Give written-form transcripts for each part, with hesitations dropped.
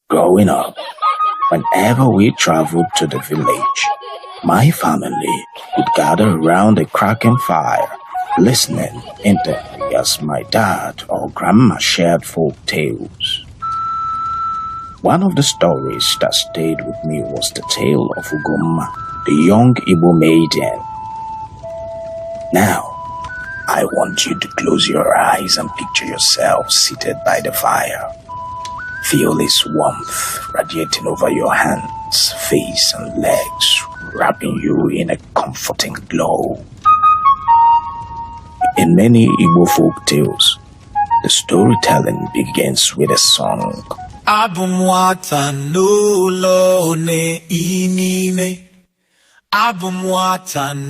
Growing up, whenever we traveled to the village, my family would gather around a cracking fire, listening intently as my dad or grandma shared folk tales. One of the stories that stayed with me was the tale of Ugonma, the young Igbo maiden. Now, I want you to close your eyes and picture yourself seated by the fire. Feel its warmth radiating over your hands, face, and legs, wrapping you in a comforting glow. In many Igbo folk tales, the storytelling begins with a song. ABUM no lo ne inine. ABUM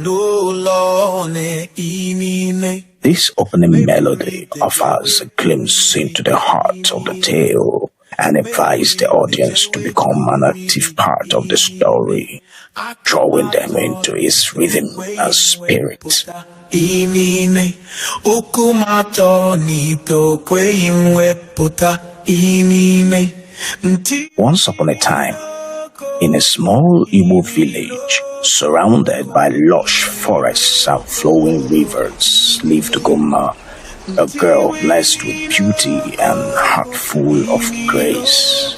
no lo ne inine. This opening melody offers a glimpse into the heart of the tale and invites the audience to become an active part of the story, drawing them into its rhythm and spirit. Once upon a time, in a small Igbo village, surrounded by lush forests and flowing rivers, lived Ugonma, a girl blessed with beauty and heart full of grace.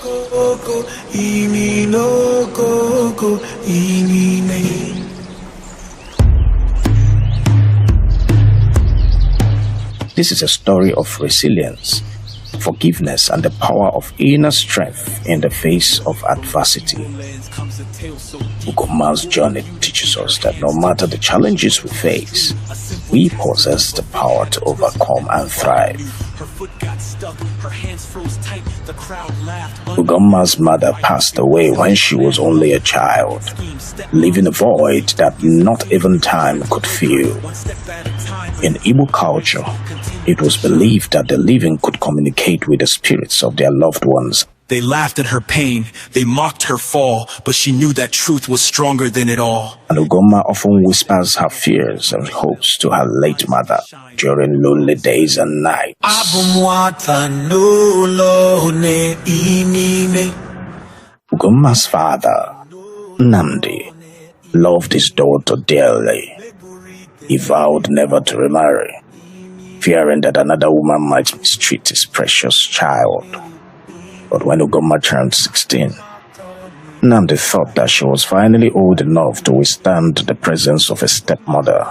This is a story of resilience, forgiveness, and the power of inner strength in the face of adversity. Ugonma'S journey teaches us that no matter the challenges we face, we possess the power to overcome and thrive. Ugonma'S mother passed away when she was only a child, leaving a void that not even time could fill. In Igbo culture, it was believed that the living could communicate with the spirits of their loved ones. They laughed at her pain, they mocked her fall, but she knew that truth was stronger than it all. And Ugonma often whispers her fears and hopes to her late mother during lonely days and nights. Ugonma's father, Nnamdi, loved his daughter dearly. He vowed never to remarry, fearing that another woman might mistreat his precious child. But when Ugonma turned 16, Nnamdi thought that she was finally old enough to withstand the presence of a stepmother.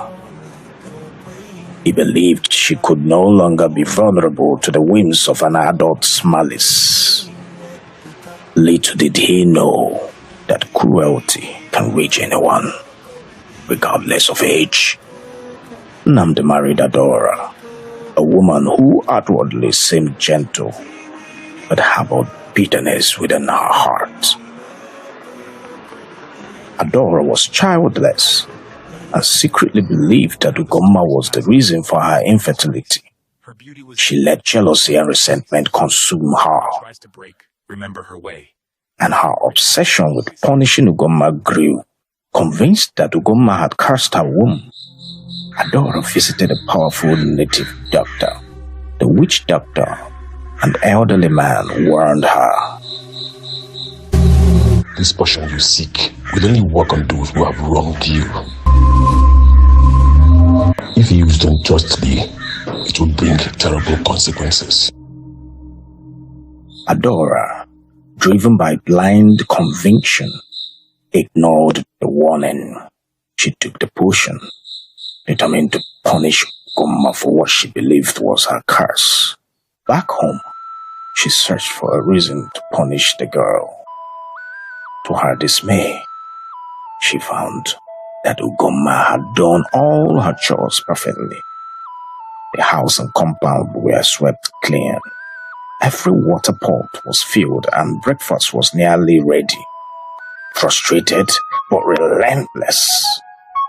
He believed she could no longer be vulnerable to the whims of an adult's malice. Little did he know that cruelty can reach anyone, regardless of age. Nnamdi married Adora, a woman who outwardly seemed gentle, but harbored bitterness within her heart. Adora was childless and secretly believed that Ugonma was the reason for her infertility. She let jealousy and resentment consume her, and her obsession with punishing Ugonma grew. Convinced that Ugonma had cursed her womb, Adora visited a powerful native doctor. The witch doctor, an elderly man, warned her. This portion you seek will only work on those who have wronged you. If used unjustly, it will bring terrible consequences. Adora, driven by blind conviction, ignored the warning. She took the potion, determined to punish Ugonma for what she believed was her curse. Back home, she searched for a reason to punish the girl. To her dismay, she found that Ugonma had done all her chores perfectly. The house and compound were swept clean. Every water pot was filled and breakfast was nearly ready. Frustrated but relentless,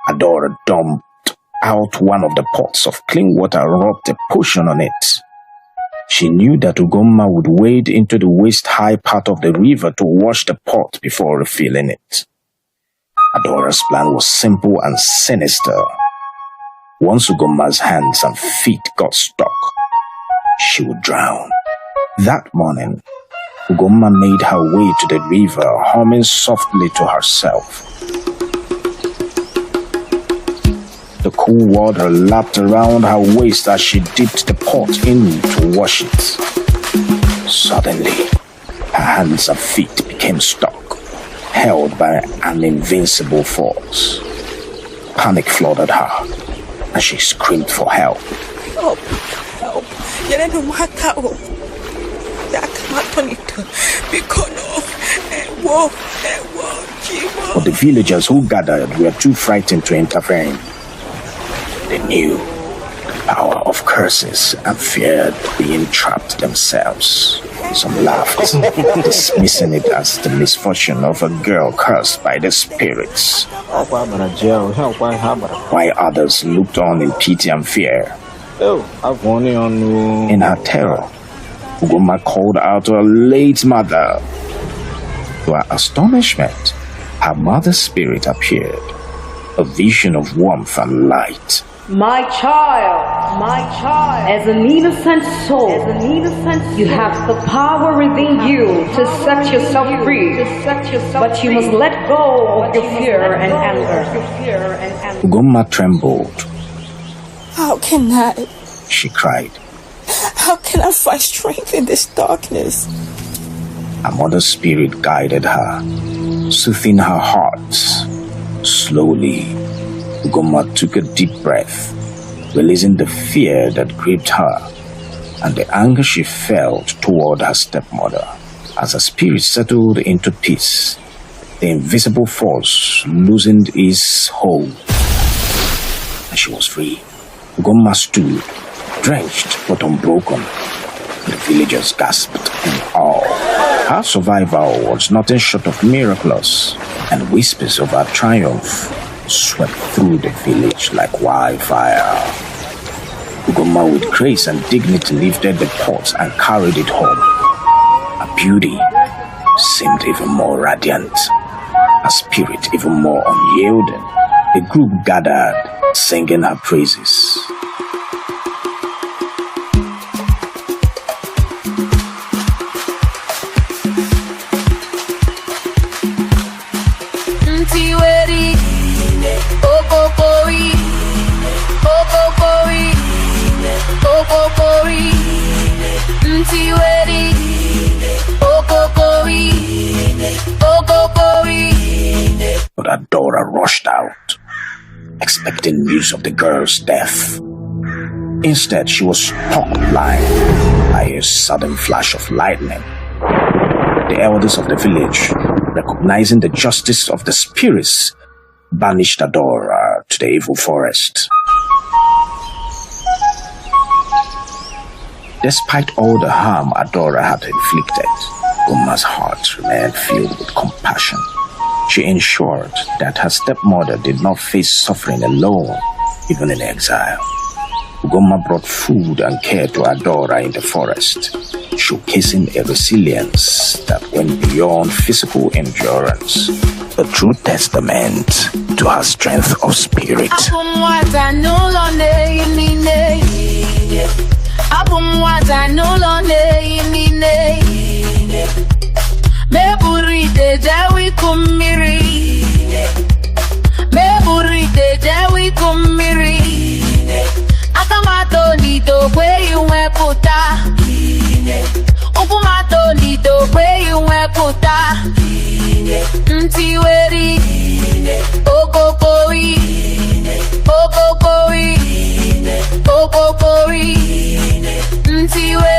Adora dumped out one of the pots of clean water and rubbed a potion on it. She knew that Ugonma would wade into the waist-high part of the river to wash the pot before refilling it. Adora's plan was simple and sinister. Once Ugonma's hands and feet got stuck, she would drown. That morning, Ugomma made her way to the river, humming softly to herself. The cool water lapped around her waist as she dipped the pot in to wash it. Suddenly, her hands and feet became stuck, held by an invincible force. Panic flooded her, and she screamed for help. Help! Help! NWATA! But the villagers who gathered were too frightened to intervene. They knew the power of curses and feared being trapped themselves. Some laughed, dismissing it as the misfortune of a girl cursed by the spirits, while others looked on in pity and fear. In her terror, Ugomma called out to her late mother. To her astonishment, her mother's spirit appeared, a vision of warmth and light. My child, as an innocent soul, you have the power within you to set yourself free, but you must let go of your fear and anger. Ugomma trembled. How can I? She cried. How can I find strength in this darkness? Her mother's spirit guided her, soothing her heart. Slowly, Ugomma took a deep breath, releasing the fear that gripped her and the anger she felt toward her stepmother. As her spirit settled into peace, the invisible force loosened its hold, and she was free. Ugomma stood, drenched but unbroken. The villagers gasped in awe. Her survival was nothing short of miraculous, and whispers of her triumph swept through the village like wildfire. Ugomma with grace and dignity lifted the pot and carried it home. Her beauty seemed even more radiant, her spirit even more unyielding. The group gathered, singing her praises. But Adora rushed out, expecting news of the girl's death. Instead, she was struck blind by a sudden flash of lightning. The elders of the village, recognizing the justice of the spirits, banished Adora to the evil forest. Despite all the harm Adora had inflicted, Ugomma's heart remained filled with compassion. She ensured that her stepmother did not face suffering alone, even in exile. Ugomma brought food and care to Adora in the forest, showcasing a resilience that went beyond physical endurance, a true testament to her strength of spirit. ABUM no me burite jawi kumiri akamato nito kwe yunwe puta upumato nito kwe yunwe puta ntiweri okokoi ntiweri